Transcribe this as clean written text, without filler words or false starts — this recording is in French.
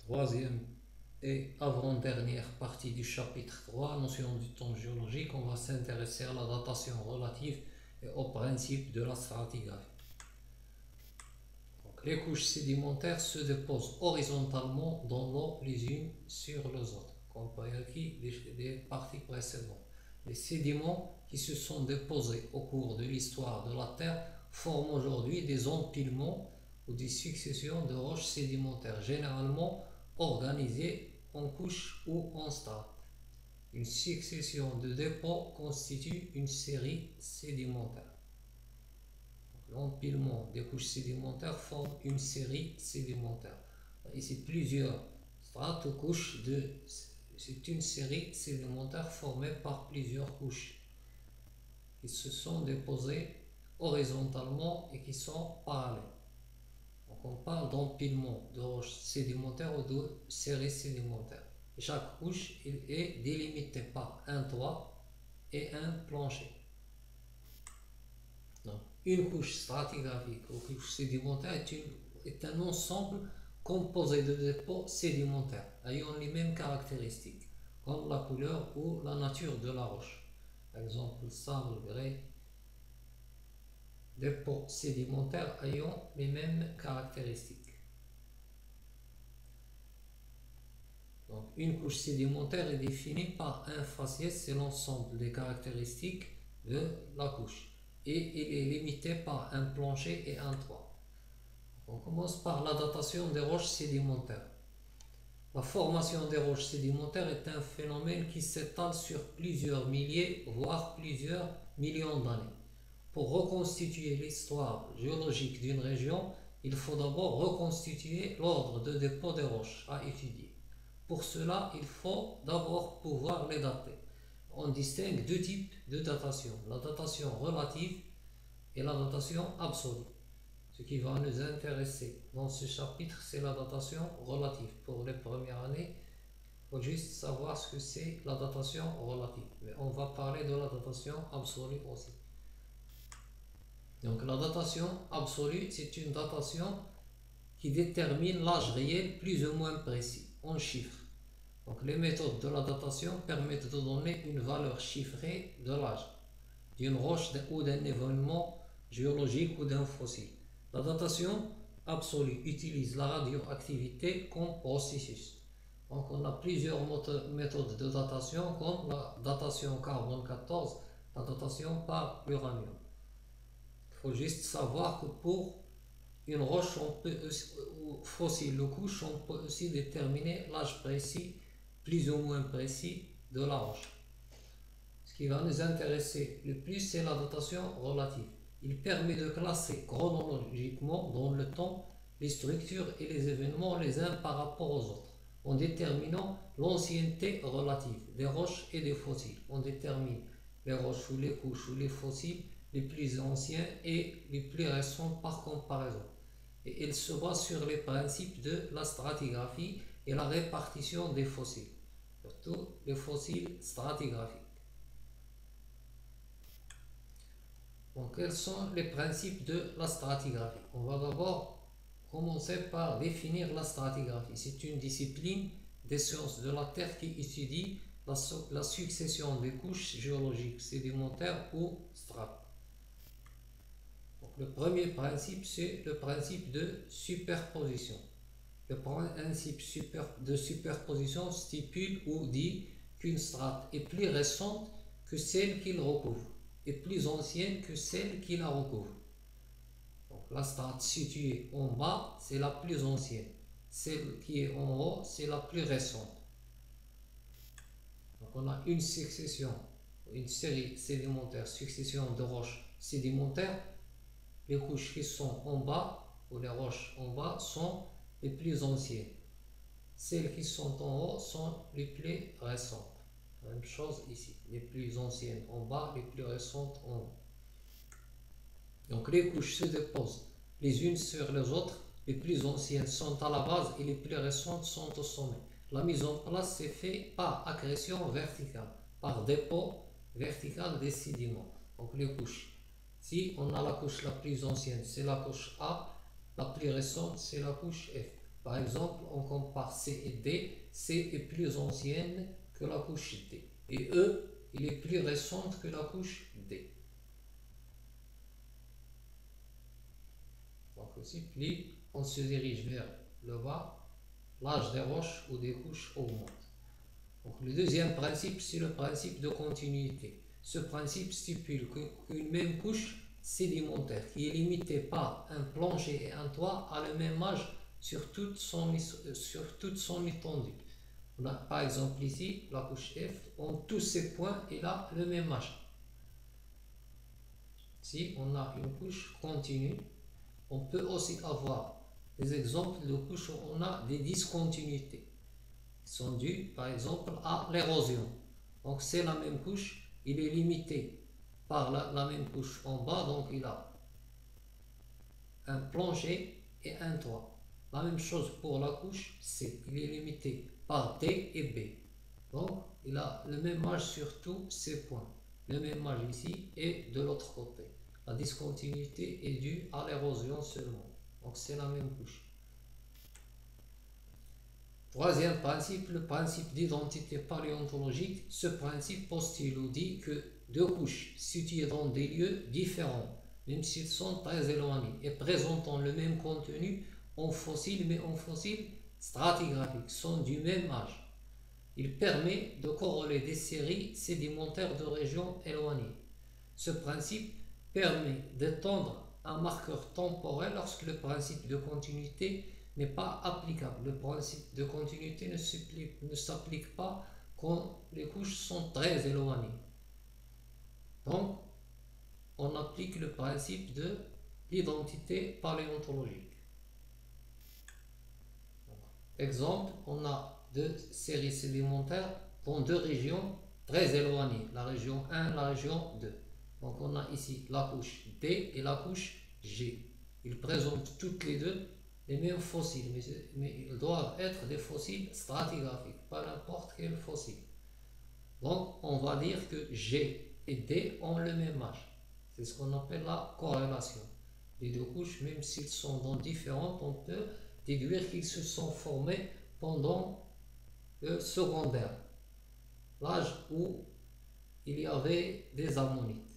troisième et avant-dernière partie du chapitre 3, notion du temps géologique, on va s'intéresser à la datation relative et au principe de la stratigraphie. Donc, les couches sédimentaires se déposent horizontalement dans l'eau les unes sur les autres, comme ici les parties précédentes. Les sédiments qui se sont déposés au cours de l'histoire de la Terre forment aujourd'hui des empilements ou des successions de roches sédimentaires, généralement organisées en couches ou en strates. Une succession de dépôts constitue une série sédimentaire. L'empilement des couches sédimentaires forme une série sédimentaire. Ici, plusieurs strates ou couches c'est une série sédimentaire formée par plusieurs couches qui se sont déposées horizontalement et qui sont parallèles. Donc on parle d'empilement de roches sédimentaires ou de séries sédimentaires. Et chaque couche est délimitée par un toit et un plancher. Donc, une couche stratigraphique ou couche sédimentaire est un ensemble composé de dépôts sédimentaires ayant les mêmes caractéristiques, comme la couleur ou la nature de la roche. Par exemple, sable, grès, dépôts sédimentaires ayant les mêmes caractéristiques. Donc, une couche sédimentaire est définie par un faciès, c'est l'ensemble des caractéristiques de la couche, et il est limité par un plancher et un toit. On commence par la datation des roches sédimentaires. La formation des roches sédimentaires est un phénomène qui s'étale sur plusieurs milliers, voire plusieurs millions d'années. Pour reconstituer l'histoire géologique d'une région, il faut d'abord reconstituer l'ordre de dépôt des roches à étudier. Pour cela, il faut d'abord pouvoir les dater. On distingue deux types de datation, la datation relative et la datation absolue. Ce qui va nous intéresser dans ce chapitre, c'est la datation relative. Pour les premières années, il faut juste savoir ce que c'est la datation relative. Mais on va parler de la datation absolue aussi. Donc la datation absolue, c'est une datation qui détermine l'âge réel plus ou moins précis, en chiffres. Donc les méthodes de la datation permettent de donner une valeur chiffrée de l'âge d'une roche ou d'un événement géologique ou d'un fossile. La datation absolue utilise la radioactivité comme processus. Donc on a plusieurs méthodes de datation comme la datation carbone 14, la datation par uranium. Il faut juste savoir que pour une roche ou fossile ou couche, on peut aussi déterminer l'âge précis, plus ou moins précis de la roche. Ce qui va nous intéresser le plus, c'est la datation relative. Il permet de classer chronologiquement dans le temps les structures et les événements les uns par rapport aux autres, en déterminant l'ancienneté relative des roches et des fossiles. On détermine les roches ou les couches ou les fossiles les plus anciens et les plus récents par comparaison. Et il se base sur les principes de la stratigraphie et la répartition des fossiles, surtout les fossiles stratigraphiques. Donc, quels sont les principes de la stratigraphie? On va d'abord commencer par définir la stratigraphie. C'est une discipline des sciences de la Terre qui étudie la succession des couches géologiques sédimentaires ou strates. Donc, le premier principe, c'est le principe de superposition. Le principe de superposition stipule ou dit qu'une strate est plus récente que celle qu'il recouvre et plus ancienne que celle qui la recouvre. Donc, la strate située en bas, c'est la plus ancienne. Celle qui est en haut, c'est la plus récente. Donc, on a une succession, une série sédimentaire, succession de roches sédimentaires. Les couches qui sont en bas, ou les roches en bas, sont les plus anciennes. Celles qui sont en haut sont les plus récentes. Même chose ici, les plus anciennes en bas, les plus récentes en haut. Donc les couches se déposent les unes sur les autres, les plus anciennes sont à la base et les plus récentes sont au sommet. La mise en place s'est faite par accrétion verticale, par dépôt vertical des sédiments. Donc les couches. Si on a la couche la plus ancienne, c'est la couche A, la plus récente, c'est la couche F. Par exemple, on compare C et D. C est plus ancienne que la couche D. Et E, il est plus récente que la couche D. Donc aussi, plus on se dirige vers le bas, l'âge des roches ou des couches augmente. Donc, le deuxième principe, c'est le principe de continuité. Ce principe stipule qu'une même couche sédimentaire qui est limitée par un plancher et un toit a le même âge sur toute son étendue. On a par exemple ici la couche F, en tous ces points, elle a le même âge. Si on a une couche continue, on peut aussi avoir des exemples de couches où on a des discontinuités qui sont dues par exemple à l'érosion. Donc c'est la même couche, il est limité par la même couche en bas, donc il a un plancher et un toit. La même chose pour la couche C, il est limité par D et B. Donc il a le même âge sur tous ces points, le même âge ici et de l'autre côté. La discontinuité est due à l'érosion seulement. Donc c'est la même couche. Troisième principe, le principe d'identité paléontologique. Ce principe postule ou dit que deux couches situées dans des lieux différents, même s'ils sont très éloignés, et présentant le même contenu en fossiles, mais en fossiles stratigraphiques, sont du même âge. Il permet de corréler des séries sédimentaires de régions éloignées. Ce principe permet d'étendre un marqueur temporel lorsque le principe de continuité n'est pas applicable. Le principe de continuité ne s'applique pas quand les couches sont très éloignées. Donc, on applique le principe de l'identité paléontologique. Exemple, on a deux séries sédimentaires dans deux régions très éloignées, la région 1 et la région 2. Donc on a ici la couche D et la couche G. Ils présentent toutes les deux les mêmes fossiles, mais ils doivent être des fossiles stratigraphiques, pas n'importe quel fossile. Donc on va dire que G et D ont le même âge. C'est ce qu'on appelle la corrélation. Les deux couches, même s'ils sont dans différentes, on peut déduire qu'ils se sont formés pendant le secondaire, l'âge où il y avait des ammonites.